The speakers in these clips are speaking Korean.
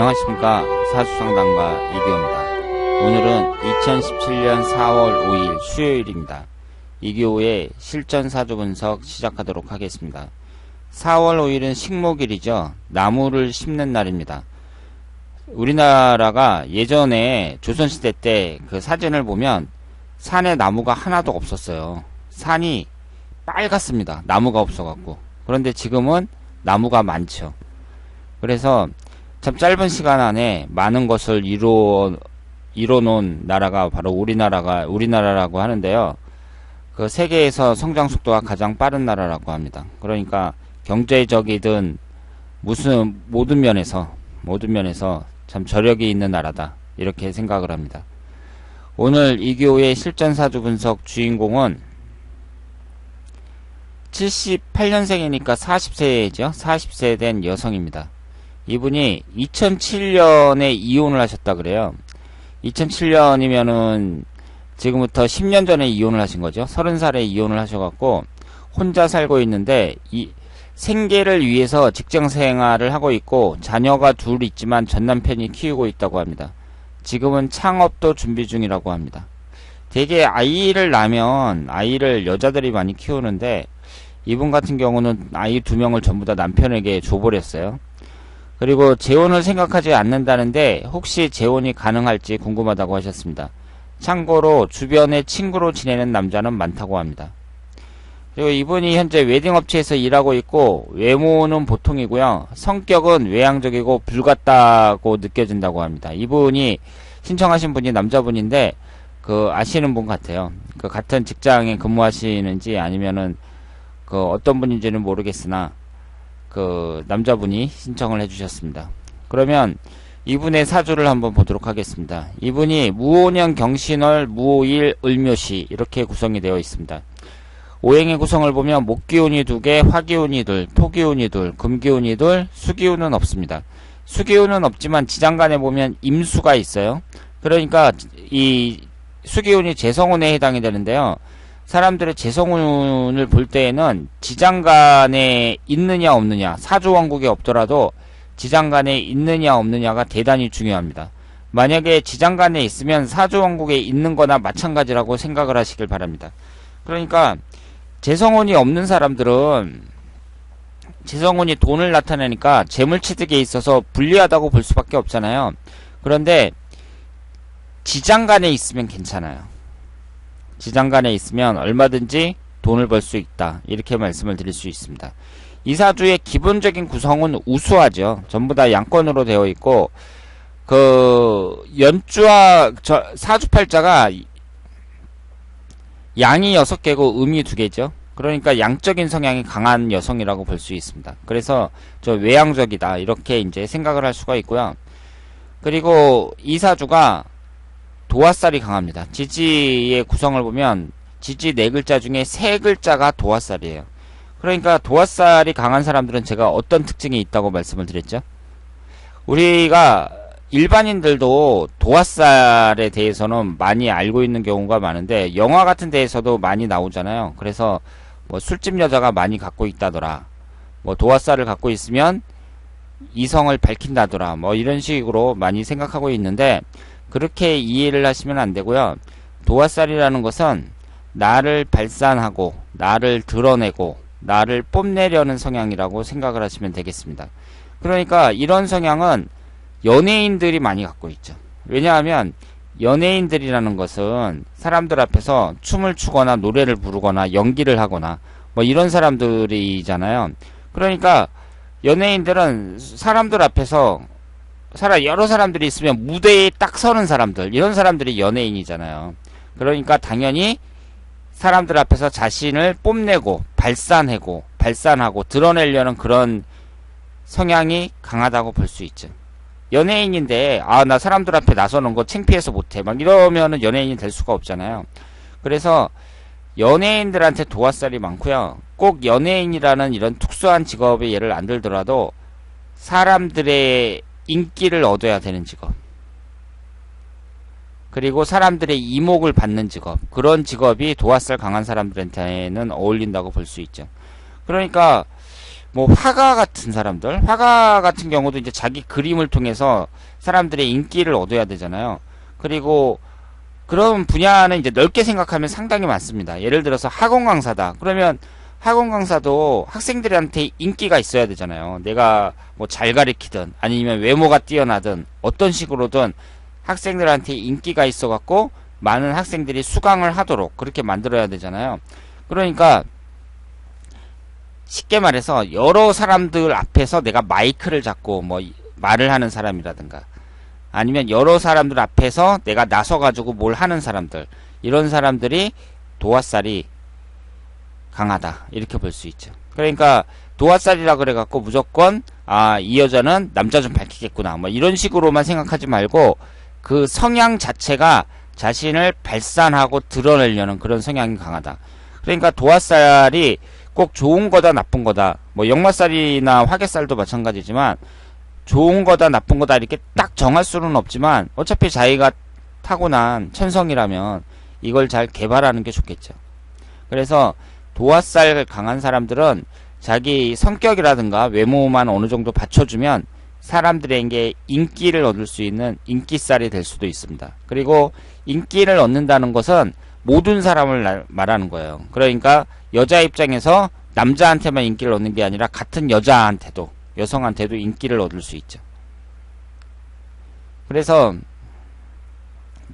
안녕하십니까. 사주상담가 이규호입니다. 오늘은 2017년 4월 5일 수요일입니다. 이규호의 실전 사주 분석 시작하도록 하겠습니다. 4월 5일은 식목일이죠. 나무를 심는 날입니다. 우리나라가 예전에 조선시대 때 그 사진을 보면 산에 나무가 하나도 없었어요. 산이 빨갛습니다. 나무가 없어갖고. 그런데 지금은 나무가 많죠. 그래서 참 짧은 시간 안에 많은 것을 이뤄놓은 나라가 바로 우리나라라고 하는데요. 그 세계에서 성장 속도가 가장 빠른 나라라고 합니다. 그러니까 경제적이든 모든 면에서 참 저력이 있는 나라다. 이렇게 생각을 합니다. 오늘 이규호의 실전사주 분석 주인공은 78년생이니까 40세죠. 40세 된 여성입니다. 이분이 2007년에 이혼을 하셨다 그래요. 2007년이면은 지금부터 10년 전에 이혼을 하신 거죠. 30살에 이혼을 하셔갖고 혼자 살고 있는데 이 생계를 위해서 직장 생활을 하고 있고 자녀가 둘 있지만 전 남편이 키우고 있다고 합니다. 지금은 창업도 준비 중이라고 합니다. 되게 아이를 낳으면 아이를 여자들이 많이 키우는데 이분 같은 경우는 아이 2명을 전부 다 남편에게 줘버렸어요. 그리고 재혼을 생각하지 않는다는데 혹시 재혼이 가능할지 궁금하다고 하셨습니다. 참고로 주변에 친구로 지내는 남자는 많다고 합니다. 그리고 이분이 현재 웨딩업체에서 일하고 있고 외모는 보통이고요. 성격은 외향적이고 불같다고 느껴진다고 합니다. 이분이 신청하신 분이 남자분인데 아시는 분 같아요. 같은 직장에 근무하시는지 아니면은 어떤 분인지는 모르겠으나 남자분이 신청을 해주셨습니다. 그러면 이분의 사주를 한번 보도록 하겠습니다. 이분이 무오년 경신월 무오일 을묘시 이렇게 구성이 되어 있습니다. 오행의 구성을 보면 목기운이 2개, 화기운이 2, 토기운이 2, 금기운이 2, 수기운은 없습니다. 수기운은 없지만 지장간에 보면 임수가 있어요. 그러니까 이 수기운이 재성운에 해당이 되는데요. 사람들의 재성운을 볼 때에는 지장간에 있느냐 없느냐, 사주왕국에 없더라도 지장간에 있느냐 없느냐가 대단히 중요합니다. 만약에 지장간에 있으면 사주왕국에 있는 거나 마찬가지라고 생각을 하시길 바랍니다. 그러니까 재성운이 없는 사람들은 재성운이 돈을 나타내니까 재물취득에 있어서 불리하다고 볼 수밖에 없잖아요. 그런데 지장간에 있으면 괜찮아요. 지장간에 있으면 얼마든지 돈을 벌 수 있다. 이렇게 말씀을 드릴 수 있습니다. 이 사주의 기본적인 구성은 우수하죠. 전부 다 양권으로 되어 있고 연주와 사주팔자가 양이 6개고 음이 2개죠. 그러니까 양적인 성향이 강한 여성이라고 볼 수 있습니다. 그래서 외향적이다 이렇게 이제 생각을 할 수가 있고요. 그리고 이 사주가 도화살이 강합니다. 지지의 구성을 보면 지지 4글자 중에 3글자가 도화살이에요. 그러니까 도화살이 강한 사람들은 제가 어떤 특징이 있다고 말씀을 드렸죠? 우리가 일반인들도 도화살에 대해서는 많이 알고 있는 경우가 많은데 영화 같은 데에서도 많이 나오잖아요. 그래서 술집 여자가 많이 갖고 있다더라, 도화살을 갖고 있으면 이성을 밝힌다더라, 이런 식으로 많이 생각하고 있는데 그렇게 이해를 하시면 안 되고요. 도화살이라는 것은 나를 발산하고 나를 드러내고 나를 뽐내려는 성향이라고 생각을 하시면 되겠습니다. 그러니까 이런 성향은 연예인들이 많이 갖고 있죠. 왜냐하면 연예인들이라는 것은 사람들 앞에서 춤을 추거나 노래를 부르거나 연기를 하거나 이런 사람들이잖아요. 그러니까 연예인들은 사람들 앞에서 여러 사람들이 있으면 무대에 딱 서는 사람들, 이런 사람들이 연예인이잖아요. 그러니까 당연히 사람들 앞에서 자신을 뽐내고 발산하고 드러내려는 그런 성향이 강하다고 볼 수 있죠. 연예인인데 나 사람들 앞에 나서는 거 창피해서 못해 이러면은 연예인이 될 수가 없잖아요. 그래서 연예인들한테 도화살이 많고요. 꼭 연예인이라는 이런 특수한 직업의 예를 안 들더라도 사람들의 인기를 얻어야 되는 직업, 그리고 사람들의 이목을 받는 직업, 그런 직업이 도화살 강한 사람들한테는 어울린다고 볼 수 있죠. 그러니까 뭐 화가 같은 사람들, 화가 같은 경우도 이제 자기 그림을 통해서 사람들의 인기를 얻어야 되잖아요. 그리고 그런 분야는 이제 넓게 생각하면 상당히 많습니다. 예를 들어서 학원 강사다. 그러면 학원 강사도 학생들한테 인기가 있어야 되잖아요. 내가 뭐 잘 가르치든 아니면 외모가 뛰어나든 어떤 식으로든 학생들한테 인기가 있어 갖고 많은 학생들이 수강을 하도록 그렇게 만들어야 되잖아요. 그러니까 쉽게 말해서 여러 사람들 앞에서 내가 마이크를 잡고 뭐 말을 하는 사람이라든가 아니면 여러 사람들 앞에서 내가 나서가지고 뭘 하는 사람들, 이런 사람들이 도화살이 강하다 이렇게 볼 수 있죠. 그러니까 도화살이라 그래갖고 무조건 이 여자는 남자 좀 밝히겠구나 뭐 이런 식으로만 생각하지 말고 그 성향 자체가 자신을 발산하고 드러내려는 그런 성향이 강하다. 그러니까 도화살이 꼭 좋은 거다 나쁜 거다, 뭐 역마살이나 화개살도 마찬가지지만 좋은 거다 나쁜 거다 이렇게 딱 정할 수는 없지만 어차피 자기가 타고난 천성이라면 이걸 잘 개발하는 게 좋겠죠. 그래서 도화살 강한 사람들은 자기 성격이라든가 외모만 어느 정도 받쳐주면 사람들에게 인기를 얻을 수 있는 인기살이 될 수도 있습니다. 그리고 인기를 얻는다는 것은 모든 사람을 말하는 거예요. 그러니까 여자 입장에서 남자한테만 인기를 얻는 게 아니라 같은 여자한테도, 여성한테도 인기를 얻을 수 있죠. 그래서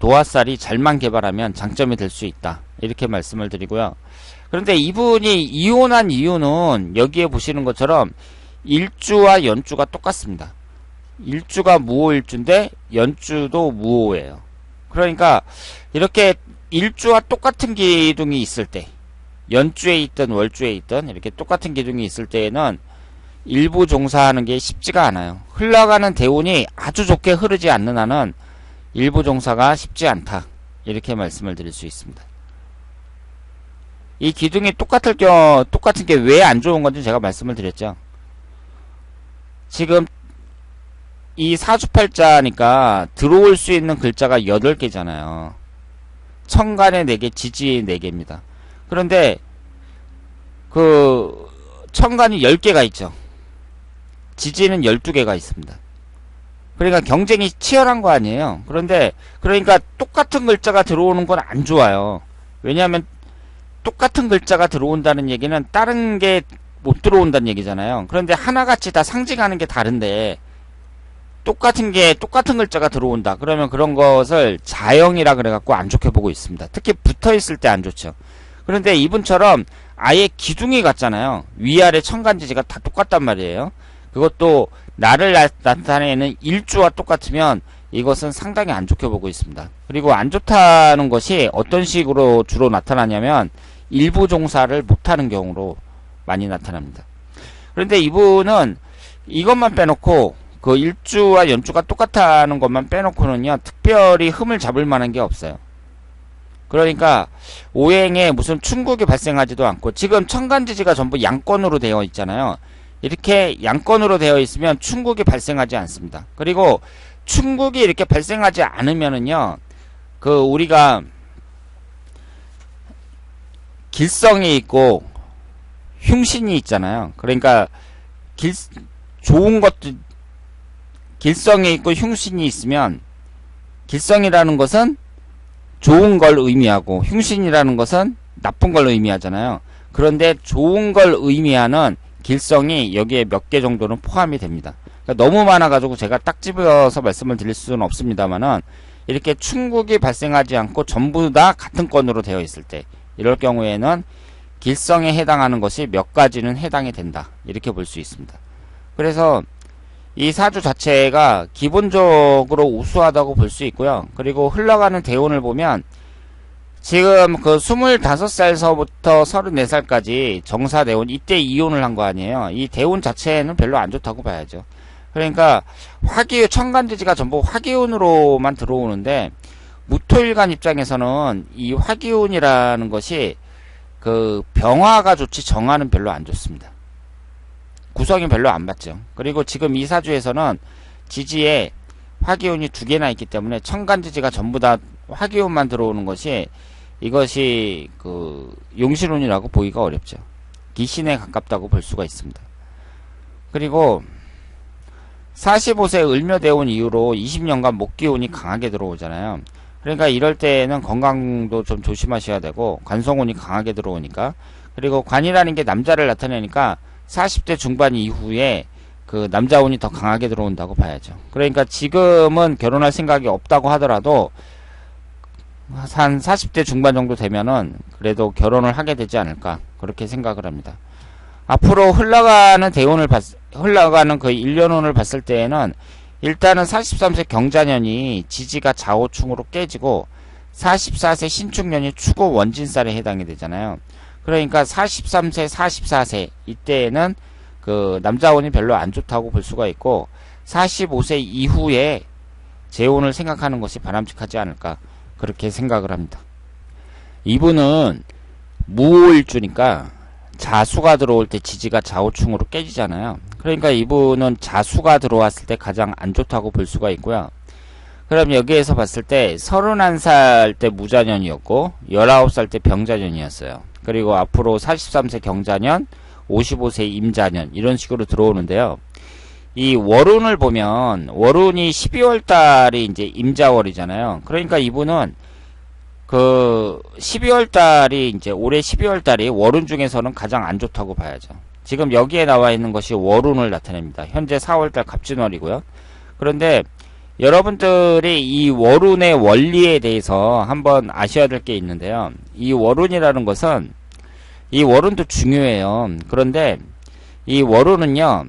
도화살이 잘만 개발하면 장점이 될 수 있다 이렇게 말씀을 드리고요. 그런데 이분이 이혼한 이유는 여기에 보시는 것처럼 일주와 연주가 똑같습니다. 일주가 무호일주인데 연주도 무호예요. 그러니까 이렇게 일주와 똑같은 기둥이 있을 때, 연주에 있든 월주에 있든 이렇게 똑같은 기둥이 있을 때에는 일부 종사하는 게 쉽지가 않아요. 흘러가는 대운이 아주 좋게 흐르지 않는 한은 일부 종사가 쉽지 않다 이렇게 말씀을 드릴 수 있습니다. 이 기둥이 똑같은 게 왜 안 좋은 건지 제가 말씀을 드렸죠. 지금 이 사주팔자니까 들어올 수 있는 글자가 8개잖아요. 천간에 4개, 지지에 4개입니다. 그런데 그 천간이 10개가 있죠. 지지는 12개가 있습니다. 그러니까 경쟁이 치열한 거 아니에요. 그러니까 똑같은 글자가 들어오는 건 안 좋아요. 왜냐하면 똑같은 글자가 들어온다는 얘기는 다른 게 못 들어온다는 얘기잖아요. 그런데 하나같이 다 상징하는 게 다른데 똑같은 글자가 들어온다. 그러면 그런 것을 자영이라 그래갖고 안 좋게 보고 있습니다. 특히 붙어있을 때 안 좋죠. 그런데 이분처럼 아예 기둥이 같잖아요. 위아래 천간지지가 다 똑같단 말이에요. 그것도 나를 나타내는 일주와 똑같으면 이것은 상당히 안 좋게 보고 있습니다. 그리고 안 좋다는 것이 어떤 식으로 주로 나타나냐면 일부 종사를 못하는 경우로 많이 나타납니다. 그런데 이분은 이것만 빼놓고 그 일주와 연주가 똑같다는 것만 빼놓고는요 특별히 흠을 잡을 만한 게 없어요. 그러니까 오행에 무슨 충국이 발생하지도 않고, 지금 천간지지가 전부 양권으로 되어 있잖아요. 이렇게 양권으로 되어 있으면 충국이 발생하지 않습니다. 그리고 충국이 이렇게 발생하지 않으면은요 그 우리가 길성이 있고 흉신이 있잖아요. 그러니까 좋은 것도 길성이 있고 흉신이 있으면, 길성이라는 것은 좋은 걸 의미하고 흉신이라는 것은 나쁜 걸 의미하잖아요. 그런데 좋은 걸 의미하는 길성이 여기에 몇 개 정도는 포함이 됩니다. 그러니까 너무 많아가지고 제가 딱 집어서 말씀을 드릴 수는 없습니다만은 이렇게 충국이 발생하지 않고 전부 다 같은 건으로 되어 있을 때, 이럴 경우에는 길성에 해당하는 것이 몇 가지는 해당이 된다 이렇게 볼 수 있습니다. 그래서 이 사주 자체가 기본적으로 우수하다고 볼 수 있고요. 그리고 흘러가는 대운을 보면 지금 그 25살서부터 34살까지 정사대운, 이때 이혼을 한 거 아니에요. 이 대운 자체는 별로 안 좋다고 봐야죠. 그러니까 화기운, 천간지지가 전부 화기운으로만 들어오는데 무토일간 입장에서는 이 화기운이라는 것이 그 병화가 좋지 정화는 별로 안 좋습니다. 구성이 별로 안 맞죠. 그리고 지금 이 사주에서는 지지에 화기운이 2개나 있기 때문에 천간지지가 전부 다 화기운만 들어오는 것이, 이것이 그 용신운이라고 보기가 어렵죠. 기신에 가깝다고 볼 수가 있습니다. 그리고 45세 을묘대운 이후로 20년간 목기운이 강하게 들어오잖아요. 그러니까 이럴 때는 건강도 좀 조심하셔야 되고, 관성운이 강하게 들어오니까. 그리고 관이라는 게 남자를 나타내니까 40대 중반 이후에 그 남자운이 더 강하게 들어온다고 봐야죠. 그러니까 지금은 결혼할 생각이 없다고 하더라도 한 40대 중반 정도 되면은 그래도 결혼을 하게 되지 않을까, 그렇게 생각을 합니다. 앞으로 흘러가는 흘러가는 그 1년운을 봤을 때에는 일단은 43세 경자년이 지지가 좌우충으로 깨지고 44세 신축년이 축오 원진살에 해당이 되잖아요. 그러니까 43세, 44세 이때에는 그 남자운이 별로 안 좋다고 볼 수가 있고, 45세 이후에 재혼을 생각하는 것이 바람직하지 않을까, 그렇게 생각을 합니다. 이분은 무오일주니까 자수가 들어올 때 지지가 좌우충으로 깨지잖아요. 그러니까 이분은 자수가 들어왔을 때 가장 안 좋다고 볼 수가 있고요. 그럼 여기에서 봤을 때 31살 때 무자년이었고 19살 때 병자년이었어요. 그리고 앞으로 43세 경자년, 55세 임자년 이런 식으로 들어오는데요. 이 월운을 보면 월운이 12월 달이 이제 임자월이잖아요. 그러니까 이분은 그 12월 달이 이제 올해 12월 달이 월운 중에서는 가장 안 좋다고 봐야죠. 지금 여기에 나와 있는 것이 월운을 나타냅니다. 현재 4월 달 갑진월이고요. 그런데 여러분들이 이 월운의 원리에 대해서 한번 아셔야 될 게 있는데요. 이 월운이라는 것은, 이 월운도 중요해요. 그런데 이 월운은요,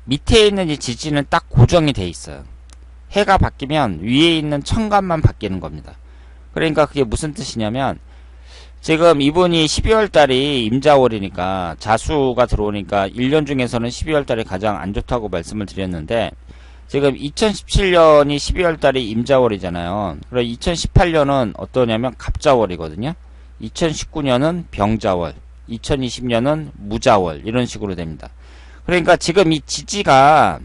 밑에 있는 이 지지는 딱 고정이 돼 있어요. 해가 바뀌면 위에 있는 천간만 바뀌는 겁니다. 그러니까 그게 무슨 뜻이냐면, 지금 이분이 12월 달이 임자월이니까 자수가 들어오니까 1년 중에서는 12월 달이 가장 안 좋다고 말씀을 드렸는데, 지금 2017년이 12월 달이 임자월이잖아요. 그럼 2018년은 어떠냐면 갑자월이거든요. 2019년은 병자월, 2020년은 무자월, 이런 식으로 됩니다. 그러니까 지금 이 지지가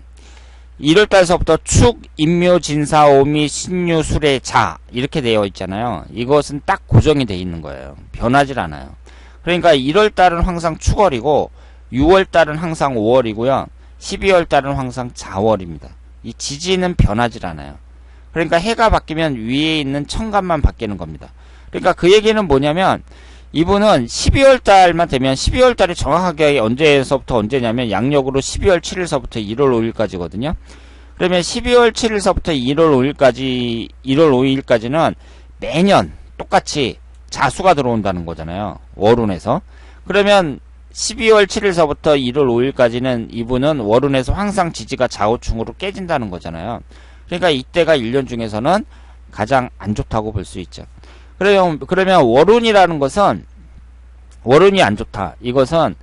1월달서부터 축, 임묘, 진사, 오미, 신유, 수레, 자 이렇게 되어 있잖아요. 이것은 딱 고정이 되어 있는 거예요. 변하질 않아요. 그러니까 1월달은 항상 축월이고 6월달은 항상 5월이고요. 12월달은 항상 자월입니다. 이 지지는 변하질 않아요. 그러니까 해가 바뀌면 위에 있는 천간만 바뀌는 겁니다. 그러니까 그 얘기는 뭐냐면, 이분은 12월 달만 되면, 12월 달이 정확하게 언제서부터 언제냐면 양력으로 12월 7일서부터 1월 5일까지거든요. 그러면 12월 7일서부터 1월 5일까지는 매년 똑같이 자수가 들어온다는 거잖아요. 월운에서. 그러면 12월 7일서부터 1월 5일까지는 이분은 월운에서 항상 지지가 좌우충으로 깨진다는 거잖아요. 그러니까 이때가 1년 중에서는 가장 안 좋다고 볼 수 있죠. 그러면 월운이라는 것은, 월운이 안 좋다, 이것은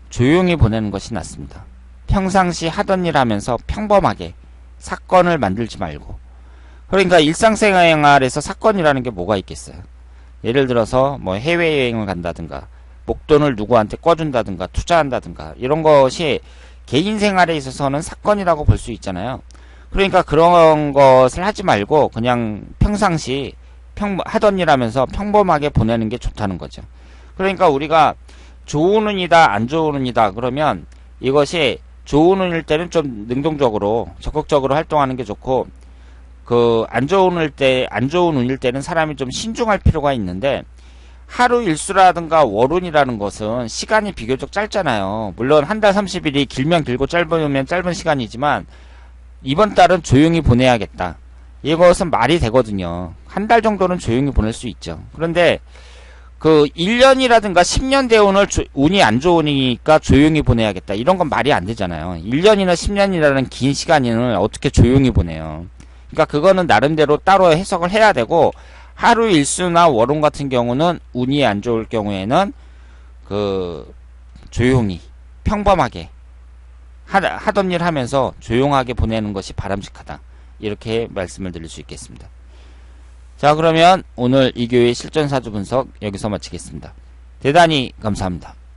조용히 보내는 것이 낫습니다. 평상시 하던 일 하면서 평범하게 사건을 만들지 말고. 그러니까 일상생활에서 사건이라는 게 뭐가 있겠어요. 예를 들어서 뭐 해외여행을 간다든가, 목돈을 누구한테 꿔준다든가, 투자한다든가, 이런 것이 개인 생활에 있어서는 사건이라고 볼 수 있잖아요. 그러니까 그런 것을 하지 말고 그냥 평상시 하던 일 하면서 평범하게 보내는 게 좋다는 거죠. 그러니까 우리가 좋은 운이다, 안 좋은 운이다 그러면, 이것이 좋은 운일 때는 좀 능동적으로 적극적으로 활동하는 게 좋고, 그 안 좋은 운일 때는 사람이 좀 신중할 필요가 있는데, 하루 일수라든가 월운이라는 것은 시간이 비교적 짧잖아요. 물론 한 달 30일이 길면 길고 짧으면 짧은 시간이지만, 이번 달은 조용히 보내야겠다, 이것은 말이 되거든요. 한 달 정도는 조용히 보낼 수 있죠. 그런데 그 1년이라든가 10년 대운을 운이 안 좋으니까 조용히 보내야겠다, 이런 건 말이 안 되잖아요. 1년이나 10년이라는 긴 시간을 어떻게 조용히 보내요. 그러니까 그거는 나름대로 따로 해석을 해야 되고, 하루 일수나 월운 같은 경우는 운이 안 좋을 경우에는 그 조용히 평범하게 하던 일 하면서 조용하게 보내는 것이 바람직하다, 이렇게 말씀을 드릴 수 있겠습니다. 자, 그러면 오늘 이교의 실전사주 분석 여기서 마치겠습니다. 대단히 감사합니다.